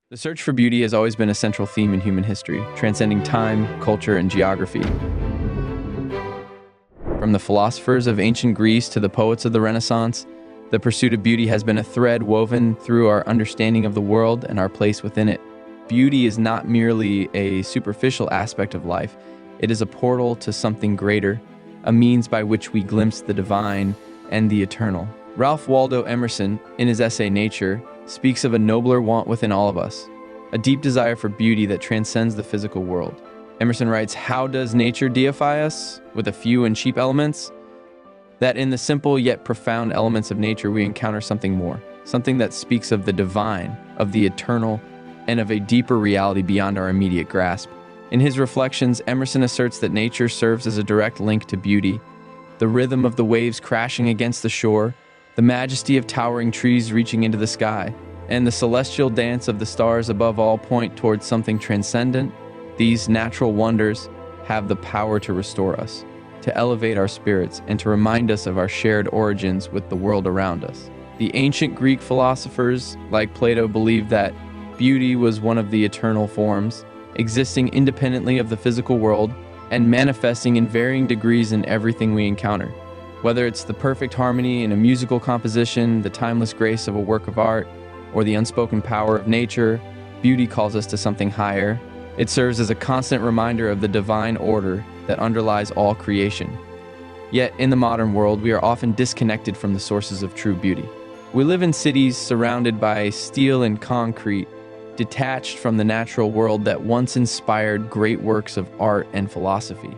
The search for beauty has always been a central theme in human history, transcending time, culture, and geography. From the philosophers of ancient Greece to the poets of the Renaissance, the pursuit of beauty has been a thread woven through our understanding of the world and our place within it. Beauty is not merely a superficial aspect of life, it is a portal to something greater, a means by which we glimpse the divine and the eternal. Ralph Waldo Emerson, in his essay Nature, speaks of a nobler want within all of us, a deep desire for beauty that transcends the physical world. Emerson writes, "How does nature deify us? With a few and cheap elements? That in the simple yet profound elements of nature we encounter something more, something that speaks of the divine, of the eternal, and of a deeper reality beyond our immediate grasp." In his reflections, Emerson asserts that nature serves as a direct link to beauty, the rhythm of the waves crashing against the shore, the majesty of towering trees reaching into the sky, and the celestial dance of the stars above all point towards something transcendent. These natural wonders have the power to restore us, to elevate our spirits, and to remind us of our shared origins with the world around us. The ancient Greek philosophers, like Plato, believed that beauty was one of the eternal forms, existing independently of the physical world and manifesting in varying degrees in everything we encounter. Whether it's the perfect harmony in a musical composition, the timeless grace of a work of art, or the unspoken power of nature, beauty calls us to something higher. It serves as a constant reminder of the divine order that underlies all creation. Yet, in the modern world, we are often disconnected from the sources of true beauty. We live in cities surrounded by steel and concrete, detached from the natural world that once inspired great works of art and philosophy.